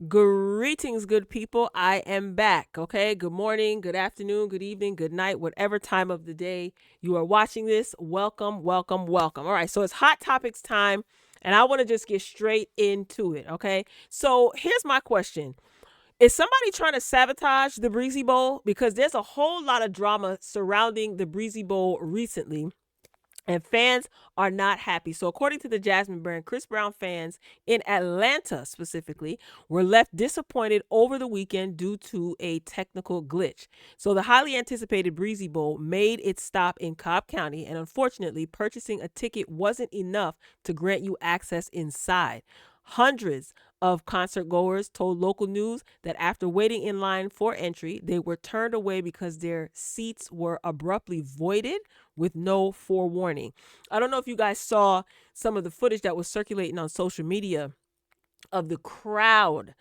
Greetings, good people. I am back. Okay. Good morning, good afternoon, good evening, good night, whatever time of the day you are watching this. Welcome, welcome, welcome. All right. So it's Hot Topics time, and I want to just get straight into it. Okay. So here's my question. Is somebody trying to sabotage the Breezy Bowl? Because there's a whole lot of drama surrounding the Breezy Bowl recently, and fans are not happy. So, according to the Jasmine brand, Chris Brown fans in Atlanta specifically were left disappointed over the weekend due to a technical glitch. So, the highly anticipated Breezy Bowl made its stop in Cobb County, and unfortunately, purchasing a ticket wasn't enough to grant you access inside. Hundreds of concert goers told local news that after waiting in line for entry, they were turned away because their seats were abruptly voided with no forewarning. I don't know if you guys saw some of the footage that was circulating on social media of the crowd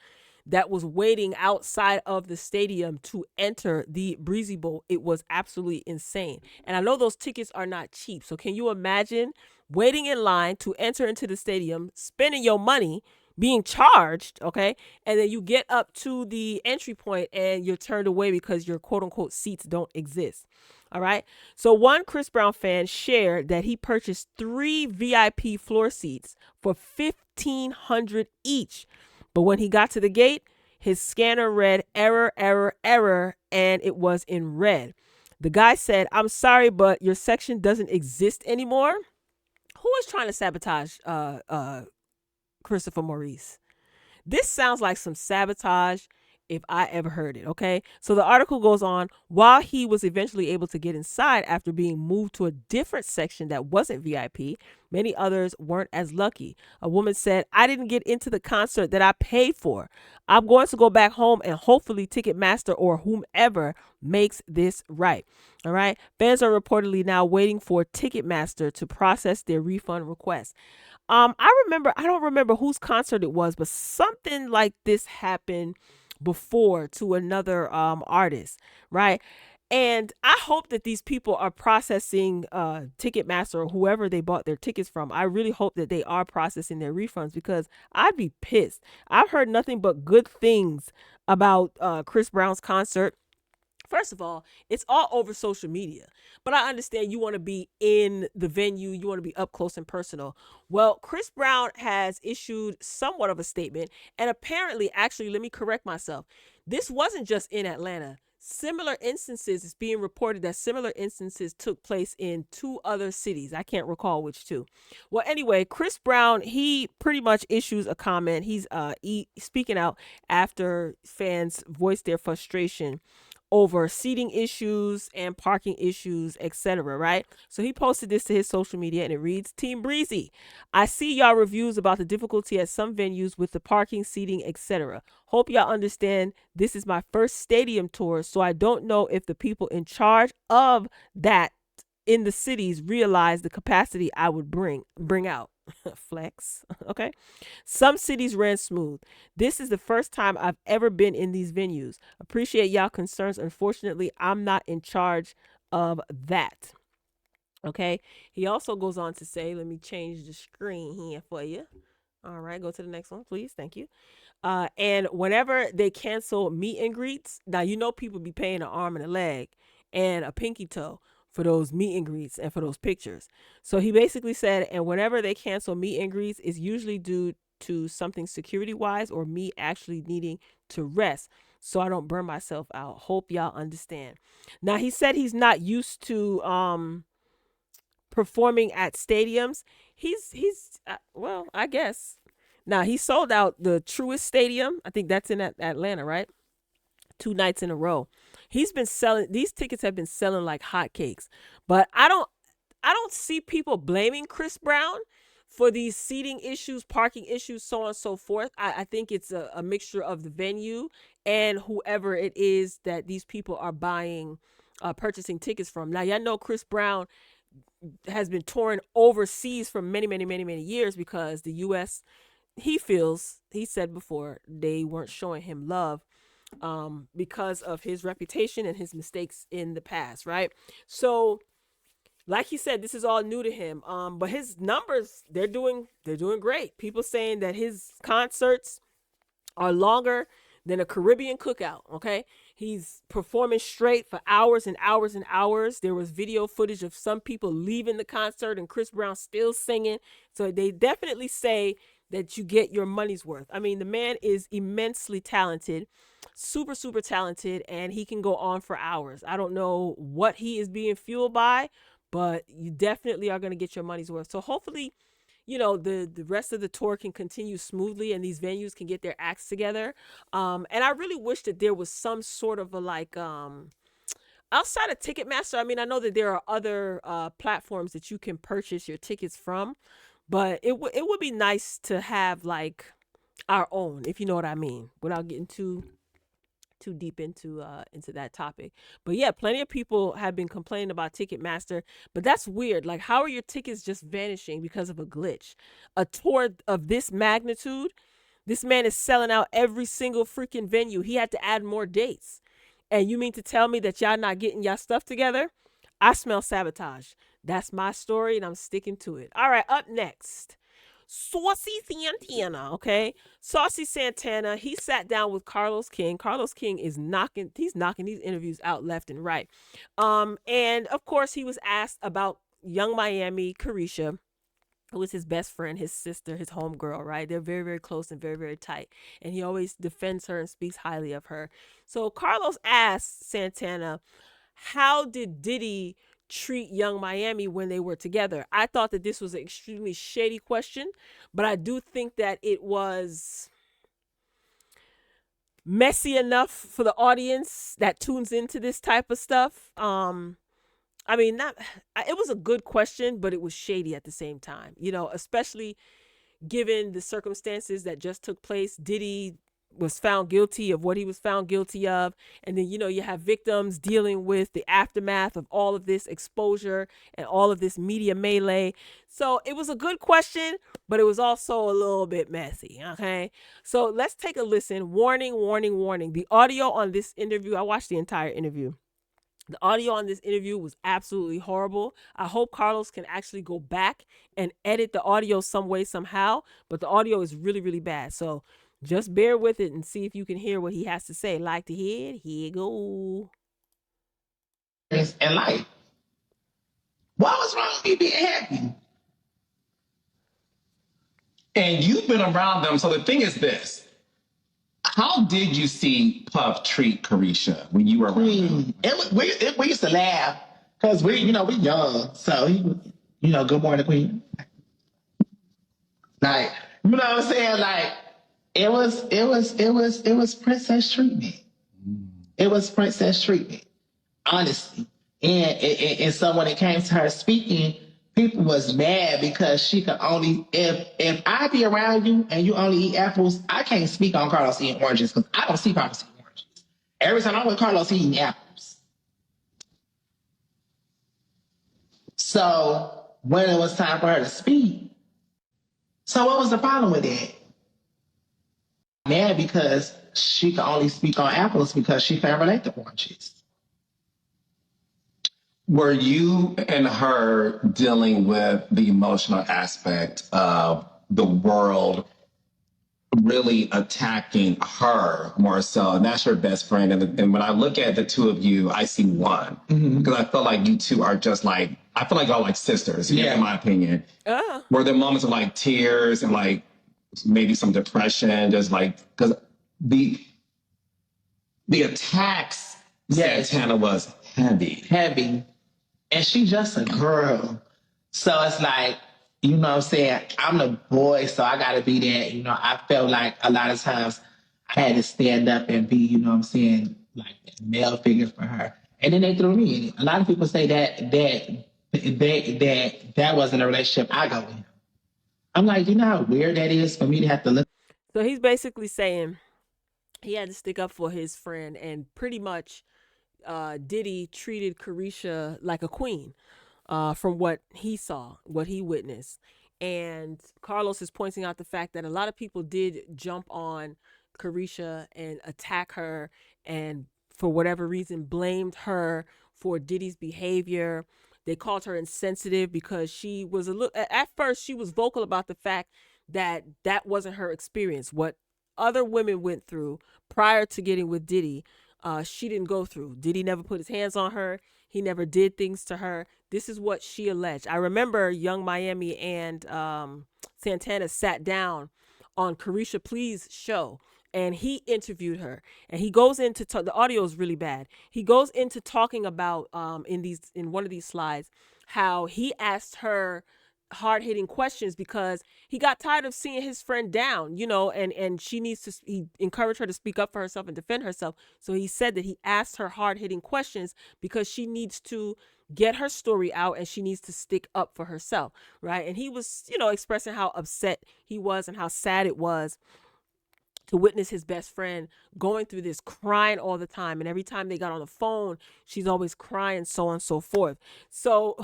that was waiting outside of the stadium to enter the Breezy Bowl. It was absolutely insane. And I know those tickets are not cheap. So can you imagine waiting in line to enter into the stadium, spending your money, being charged, okay? And then you get up to the entry point and you're turned away because your quote unquote seats don't exist. All right. So one Chris Brown fan shared that he purchased 3 VIP floor seats for $1,500 each. But when he got to the gate, his scanner read error, error, error, and it was in red. The guy said, "I'm sorry, but your section doesn't exist anymore." Who is trying to sabotage Christopher Maurice? This sounds like some sabotage if I ever heard it, okay? So the article goes on, while he was eventually able to get inside after being moved to a different section that wasn't VIP, many others weren't as lucky. A woman said, "I didn't get into the concert that I paid for. I'm going to go back home and hopefully Ticketmaster or whomever makes this right." All right? Fans are reportedly now waiting for Ticketmaster to process their refund request. I don't remember whose concert it was, but something like this happened before to another artist, right? And I hope that these people are processing Ticketmaster or whoever they bought their tickets from. I really hope that they are processing their refunds because I'd be pissed. I've heard nothing but good things about Chris Brown's concert. First of all, it's all over social media. But I understand you want to be in the venue, you want to be up close and personal. Well, Chris Brown has issued somewhat of a statement. And apparently, actually, let me correct myself. This wasn't just in Atlanta. Similar instances, it's being reported that similar instances took place in two other cities. I can't recall which two. Well, anyway, Chris Brown, he pretty much issues a comment. He's speaking out after fans voiced their frustration over seating issues and parking issues, etc. Right? So he posted this to his social media and it reads, "Team Breezy, I see y'all reviews about the difficulty at some venues with the parking, seating, etc. Hope y'all understand this is my first stadium tour, so I don't know if the people in charge of that in the cities realize the capacity I would bring out." Flex. Okay. Some cities ran smooth. This is the first time I've ever been in these venues. Appreciate y'all concerns. Unfortunately, I'm not in charge of that. Okay. He also goes on to say, let me change the screen here for you. All right, go to the next one, please. Thank you. And whenever they cancel meet and greets, now you know people be paying an arm and a leg and a pinky toe for those meet and greets and for those pictures. So he basically said, and whenever they cancel meet and greets, it's usually due to something security wise or me actually needing to rest so I don't burn myself out. Hope y'all understand. Now he said he's not used to performing at stadiums. He's well, I guess. Now he sold out the Truist Stadium. I think that's in Atlanta, right? 2 nights in a row. He's been selling these tickets have been selling like hotcakes. But I don't see people blaming Chris Brown for these seating issues, parking issues, so on and so forth. I think it's a mixture of the venue and whoever it is that these people are purchasing tickets from. Now, y'all know Chris Brown has been touring overseas for many, many, many, many years because the U.S., he said before, they weren't showing him love because of his reputation and his mistakes in the past, right? So, like he said, this is all new to him. But his numbers, they're doing great. People saying that his concerts are longer than a Caribbean cookout. Okay. He's performing straight for hours and hours and hours. There was video footage of some people leaving the concert and Chris Brown still singing. So they definitely say that you get your money's worth. I mean, the man is immensely talented, super, super talented, and he can go on for hours. I don't know what he is being fueled by, but you definitely are going to get your money's worth. So hopefully, the rest of the tour can continue smoothly and these venues can get their acts together. And I really wish that there was some sort of a like outside of Ticketmaster. I mean, I know that there are other platforms that you can purchase your tickets from, but it would be nice to have like our own, if you know what I mean, without getting too deep into that topic. But yeah, plenty of people have been complaining about Ticketmaster, but that's weird. Like, how are your tickets just vanishing because of a glitch? A tour of this magnitude, this man is selling out every single freaking venue. He had to add more dates. And you mean to tell me that y'all not getting y'all stuff together? I smell sabotage. That's my story and I'm sticking to it. All right, up next. Saucy Santana, okay? Saucy Santana, he sat down with Carlos King. Carlos King is he's knocking these interviews out left and right. And of course he was asked about Young Miami, Caresha, who is his best friend, his sister, his homegirl, right? They're very, very close and very, very tight. And he always defends her and speaks highly of her. So Carlos asked Santana, how did Diddy treat Young Miami when they were together? I thought that this was an extremely shady question, but I do think that it was messy enough for the audience that tunes into this type of stuff. I mean, not it was a good question, but it was shady at the same time. Especially given the circumstances that just took place. Diddy was found guilty of what he was found guilty of, and then you have victims dealing with the aftermath of all of this exposure and all of this media melee. So it was a good question, but it was also a little bit messy. Okay, so let's take a listen. Warning, warning, warning. The audio on this interview, I watched the entire interview. The audio on this interview was absolutely horrible. I hope Carlos can actually go back and edit the audio some way, somehow, but the audio is really, really bad. So just bear with it and see if you can hear what he has to say. Like to hear it? Here you go. In life. What was wrong with me being happy? And you've been around them. So the thing is this. How did you see Puff treat Caresha when you were around them? We used to laugh because we young. So good morning, Queen. Like, you know what I'm saying? Like, it was princess treatment. It was princess treatment, honestly. And so when it came to her speaking, people was mad because she could only, if I be around you and you only eat apples, I can't speak on Carlos eating oranges because I don't see Carlos eating oranges. Every time I'm with Carlos, he eating apples. So when it was time for her to speak, so what was the problem with that? Mad because she could only speak on apples because she can't relate to oranges. Were you and her dealing with the emotional aspect of the world really attacking her more so? And that's your best friend. And when I look at the two of you, I see one. Because I feel like you two are just like, I feel like y'all like sisters, in my opinion. Were there moments of like tears and like maybe some depression, just like, because the attacks, Santana was heavy. And she just a girl. So it's like, you know what I'm saying? I'm the boy, so I got to be there. I felt like a lot of times I had to stand up and be, you know what I'm saying, like a male figure for her. And then they threw me in it. A lot of people say that wasn't a relationship I go in. I'm like, you know how weird that is for me to have to look. So he's basically saying he had to stick up for his friend, and pretty much Diddy treated Caresha like a queen, from what he saw, what he witnessed. And Carlos is pointing out the fact that a lot of people did jump on Caresha and attack her, and for whatever reason blamed her for Diddy's behavior. They called her insensitive because she was at first she was vocal about the fact that that wasn't her experience. What other women went through prior to getting with Diddy, she didn't go through. Diddy never put his hands on her. He never did things to her. This is what she alleged. I remember Young Miami and Santana sat down on Caresha Please show, and he interviewed her, and he goes into the audio is really bad. He goes into talking about in one of these slides how he asked her hard hitting questions because he got tired of seeing his friend down, and she needs to. He encouraged her to speak up for herself and defend herself. So he said that he asked her hard hitting questions because she needs to get her story out and she needs to stick up for herself, right? And he was, expressing how upset he was and how sad it was to witness his best friend going through this, crying all the time, and every time they got on the phone she's always crying, so on and so forth. So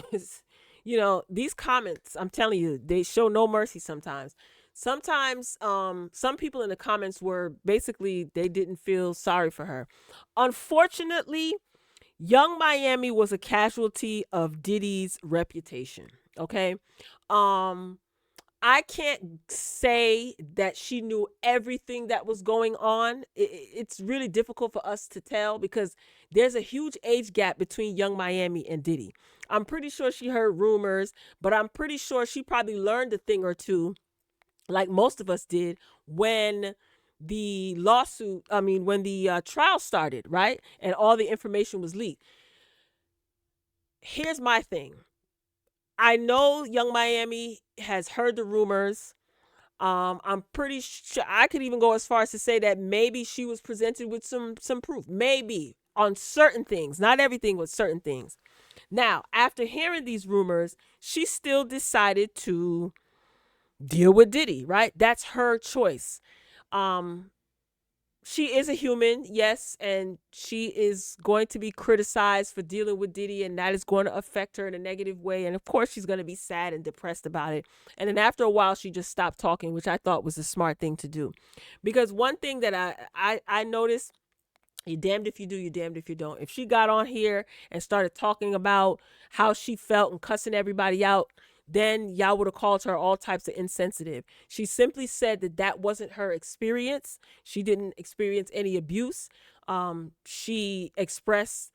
these comments, I'm telling you, they show no mercy sometimes. Some people in the comments were basically, they didn't feel sorry for her. Unfortunately, Young Miami was a casualty of Diddy's reputation. Okay. um I can't say that she knew everything that was going on. It's really difficult for us to tell because there's a huge age gap between Young Miami and Diddy. I'm pretty sure she heard rumors, but I'm pretty sure she probably learned a thing or two, like most of us did, when when the trial started, right? And all the information was leaked. Here's my thing. I know Young Miami has heard the rumors. I'm pretty sure I could even go as far as to say that maybe she was presented with some proof, maybe on certain things, not everything, but certain things. Now, after hearing these rumors, she still decided to deal with Diddy, right? That's her choice. Um, she is a human, yes, and she is going to be criticized for dealing with Diddy, and that is going to affect her in a negative way. And of course, she's going to be sad and depressed about it. And then after a while, she just stopped talking, which I thought was a smart thing to do. Because one thing that I noticed, you damned if you do, you damned if you don't. If she got on here and started talking about how she felt and cussing everybody out, then y'all would have called her all types of insensitive. She simply said that that wasn't her experience. She didn't experience any abuse. She expressed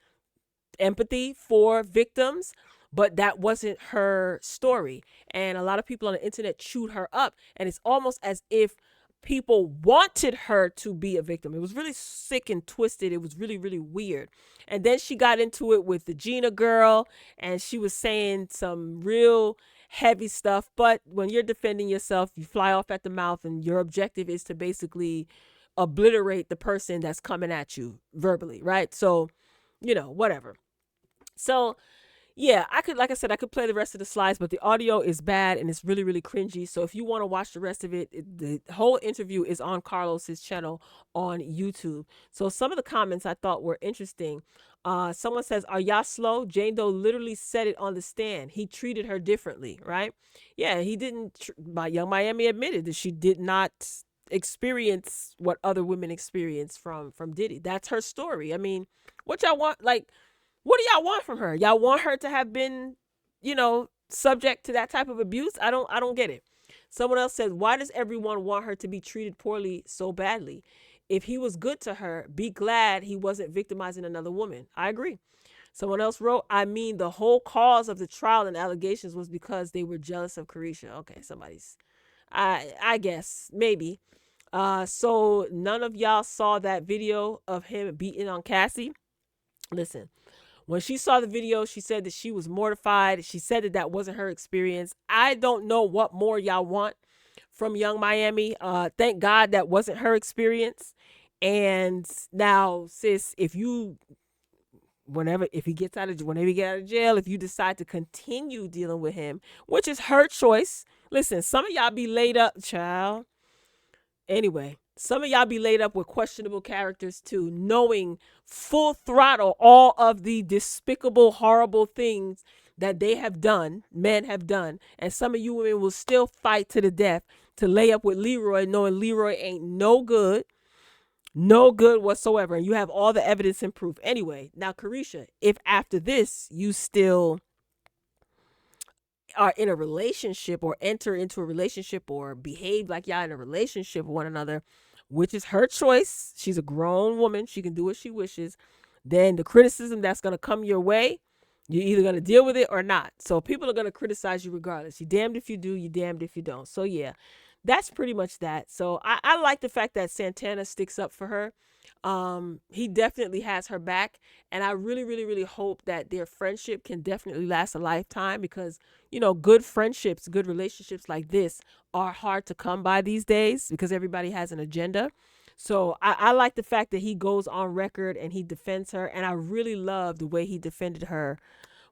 empathy for victims, but that wasn't her story. And a lot of people on the internet chewed her up, and it's almost as if people wanted her to be a victim. It was really sick and twisted. It was really, really weird. And then she got into it with the Gina girl, and she was saying some real heavy stuff. But when you're defending yourself, you fly off at the mouth, and your objective is to basically obliterate the person that's coming at you verbally, right? So, whatever. So yeah, I could, like I said, I could play the rest of the slides, but the audio is bad and it's really, really cringy. So if you want to watch the rest of it, the whole interview is on Carlos's channel on YouTube. So some of the comments I thought were interesting. Someone says, "Are y'all slow? Jane Doe literally said it on the stand. He treated her differently, right? Yeah, he didn't. Young Miami admitted that she did not experience what other women experience from Diddy. That's her story. I mean, what y'all want? Like, what do y'all want from her? Y'all want her to have been, subject to that type of abuse? I don't get it. Someone else says, "Why does everyone want her to be treated poorly so badly? If he was good to her, be glad he wasn't victimizing another woman." I agree. Someone else wrote, "I mean, the whole cause of the trial and allegations was because they were jealous of Caresha." Okay, somebody's, I guess, maybe. So none of y'all saw that video of him beating on Cassie? Listen, when she saw the video, she said that she was mortified. She said that that wasn't her experience. I don't know what more y'all want from Young Miami. Thank God that wasn't her experience. And now, sis, whenever he get out of jail, if you decide to continue dealing with him, which is her choice. Listen, some of y'all be laid up, child. Anyway, some of y'all be laid up with questionable characters too, knowing full throttle all of the despicable, horrible things that they have done, men have done. And some of you women will still fight to the death to lay up with Leroy, knowing Leroy ain't no good, no good whatsoever. And you have all the evidence and proof. Anyway, now, Caresha, if after this you still are in a relationship or enter into a relationship or behave like y'all in a relationship with one another, which is her choice. She's a grown woman. She can do what she wishes. Then the criticism that's going to come your way, you're either going to deal with it or not. So people are going to criticize you regardless. You're damned if you do, you're damned if you don't. So yeah, that's pretty much that. So I like the fact that Santana sticks up for her. He definitely has her back, and I really, really, really hope that their friendship can definitely last a lifetime, because good friendships, good relationships like this are hard to come by these days because everybody has an agenda. So I like the fact that he goes on record and he defends her, and I really love the way he defended her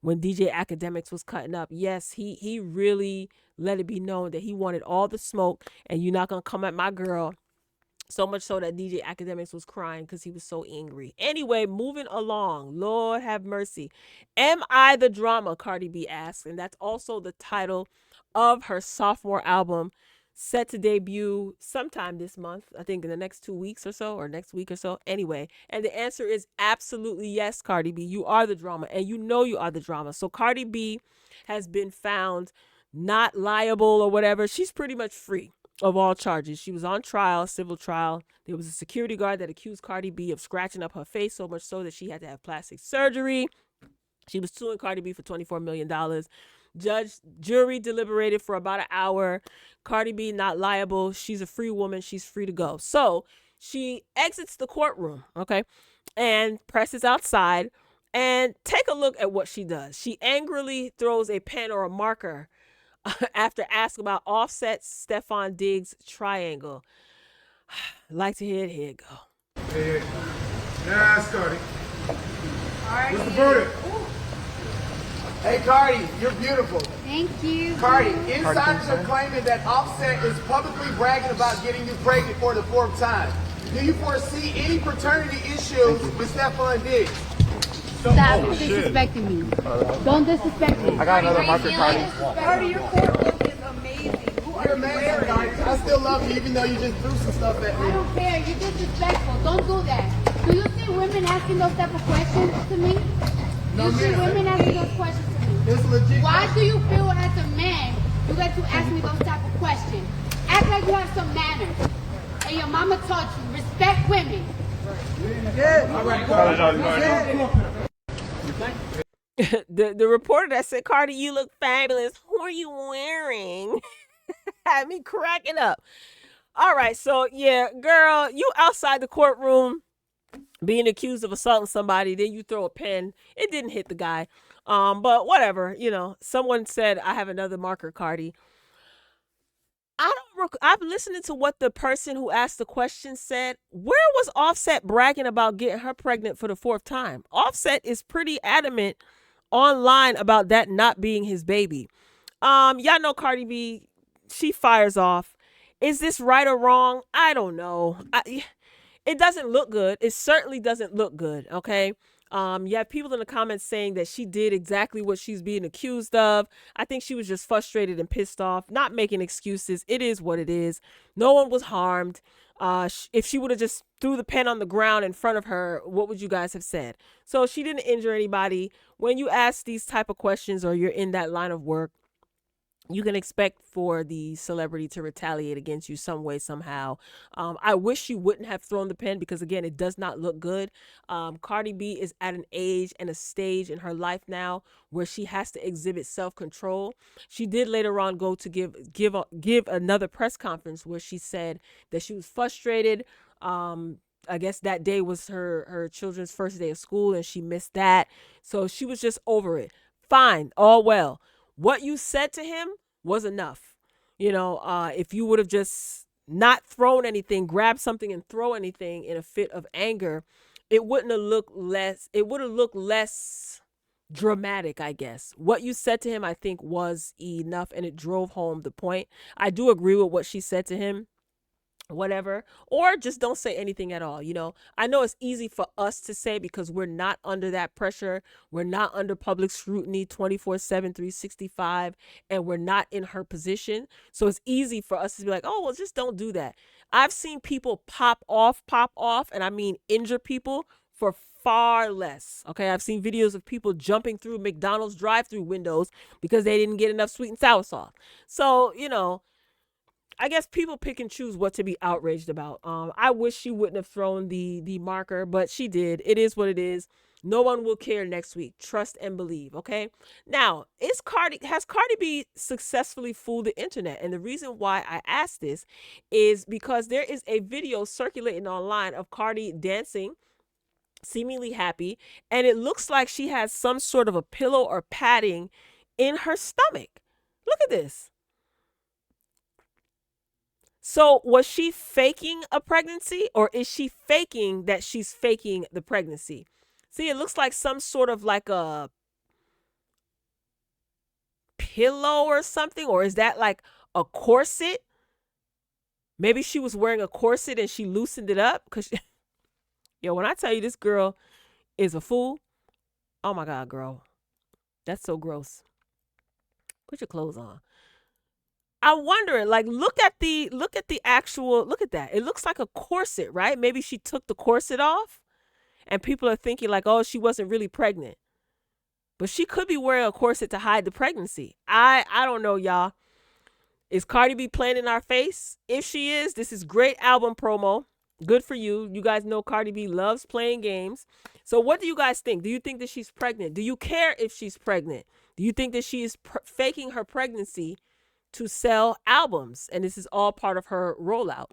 when DJ Academics was cutting up. Yes, he really let it be known that he wanted all the smoke, and you're not gonna come at my girl. So much so that DJ Academics was crying because he was so angry. Anyway, moving along. Lord have mercy. Am I the drama? Cardi B asked. And that's also the title of her sophomore album, set to debut sometime this month. I think in the next 2 weeks or so, or next week or so. Anyway, and the answer is absolutely yes, Cardi B. You are the drama, and you know you are the drama. So Cardi B has been found not liable or whatever. She's pretty much free of all charges. She was on trial, civil trial. There was a security guard that accused Cardi B of scratching up her face, so much so that she had to have plastic surgery. She was suing Cardi B for $24 million. Jury deliberated for about an hour. Cardi B not liable. She's a free woman. She's free to go. So she exits the courtroom, okay, and presses outside. And take a look at what she does. She angrily throws a pen or a marker after asking about Offset's Stefan Diggs triangle. Like to hear it. Here it go. Hey, yes, Cardi. What's the verdict? Hey, Cardi, you're beautiful. Thank you. Cardi, insiders are claiming that Offset is publicly bragging about getting you pregnant for the 4th time. Do you foresee any paternity issues with Stefan Diggs? Stop disrespecting me. Don't disrespect me. I got another marker, Cardi. Cardi, your court look is amazing. You're amazing, Cardi. I still love you, even though you just threw some stuff at I me. don't care. You're disrespectful. Don't do that. Do you see women asking those type of questions to me? No, You see ma'am. women asking those questions to me? It's legit. Why do you feel as a man you get to ask me those type of questions? Act like you have some manners. And your mama taught you, respect women. All right, Cardi. The reporter that said, Cardi, you look fabulous. Who are you wearing? Had me cracking up. All right, so yeah, girl, you outside the courtroom being accused of assaulting somebody, then you throw a pen. It didn't hit the guy. But whatever, someone said I have another marker, Cardi. I'm listening to what the person who asked the question said. Where was Offset bragging about getting her pregnant for the 4th time? Offset is pretty adamant online about that not being his baby. Y'all know Cardi B, she fires off. Is this right or wrong? I don't know. It doesn't look good. It certainly doesn't look good, okay? You have people in the comments saying that she did exactly what she's being accused of. I think she was just frustrated and pissed off, not making excuses. It is what it is. No one was harmed. If she would have just threw the pen on the ground in front of her, what would you guys have said? So she didn't injure anybody. When you ask these type of questions or you're in that line of work, you can expect for the celebrity to retaliate against you some way, somehow. I wish you wouldn't have thrown the pen because, again, it does not look good. Cardi B is at an age and a stage in her life now where she has to exhibit self-control. She did later on go to give another press conference where she said that she was frustrated. I guess that day was her children's first day of school and she missed that. So she was just over it. Fine, all well. What you said to him was enough. If you would have just not thrown anything, grabbed something and throw anything in a fit of anger, it would have looked less dramatic, I guess. What you said to him, I think, was enough, and it drove home the point. I do agree with what she said to him. Whatever, or just don't say anything at all. I know it's easy for us to say because we're not under that pressure. We're not under public scrutiny 24/7, 365, and we're not in her position. So it's easy for us to be like, oh, well, just don't do that. I've seen people pop off, and I mean injure people for far less. Okay, I've seen videos of people jumping through McDonald's drive-through windows because they didn't get enough sweet and sour sauce. So, I guess people pick and choose what to be outraged about. I wish she wouldn't have thrown the marker, but she did. It is what it is. No one will care next week. Trust and believe. Okay. Now, has Cardi B successfully fooled the internet? And the reason why I ask this is because there is a video circulating online of Cardi dancing, seemingly happy, and it looks like she has some sort of a pillow or padding in her stomach. Look at this. So, was she faking a pregnancy, or is she faking that she's faking the pregnancy? See, it looks like some sort of like a pillow or something, or is that like a corset? Maybe she was wearing a corset and she loosened it up. Because, yo, when I tell you this girl is a fool, oh my God, girl. That's so gross. Put your clothes on. I'm wondering, like, look at the actual, look at that. It looks like a corset, right? Maybe she took the corset off and people are thinking like, oh, she wasn't really pregnant. But she could be wearing a corset to hide the pregnancy. I don't know, y'all. Is Cardi B playing in our face? If she is, this is great album promo. Good for you. You guys know Cardi B loves playing games. So what do you guys think? Do you think that she's pregnant? Do you care if she's pregnant? Do you think that she is faking her pregnancy to sell albums? And this is all part of her rollout.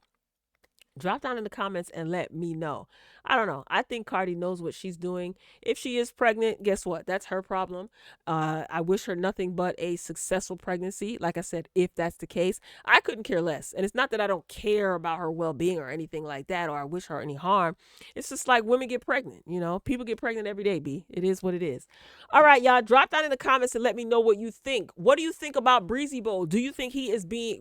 Drop down in the comments and let me know. I don't know. I think Cardi knows what she's doing. If she is pregnant, guess what? That's her problem. I wish her nothing but a successful pregnancy. Like I said, if that's the case, I couldn't care less. And it's not that I don't care about her well-being or anything like that, or I wish her any harm. It's just like women get pregnant. You know, people get pregnant every day, B. It is what it is. All right, y'all. Drop down in the comments and let me know what you think. What do you think about Breezy Bowl? Do you think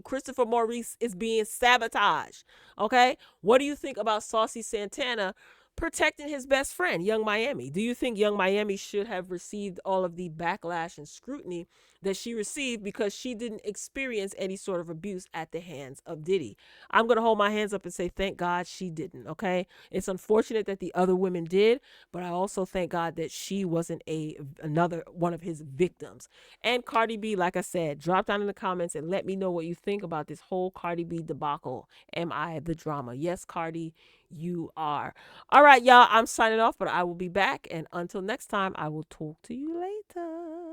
Christopher Maurice is being sabotaged? Okay. What do you think about Saucy Santana protecting his best friend, Young Miami? Do you think Young Miami should have received all of the backlash and scrutiny that she received because she didn't experience any sort of abuse at the hands of Diddy? I'm going to hold my hands up and say, thank God she didn't, okay? It's unfortunate that the other women did, but I also thank God that she wasn't another one of his victims. And Cardi B, like I said, drop down in the comments and let me know what you think about this whole Cardi B debacle. Am I the drama? Yes, Cardi, you are. All right, y'all, I'm signing off, but I will be back. And until next time, I will talk to you later.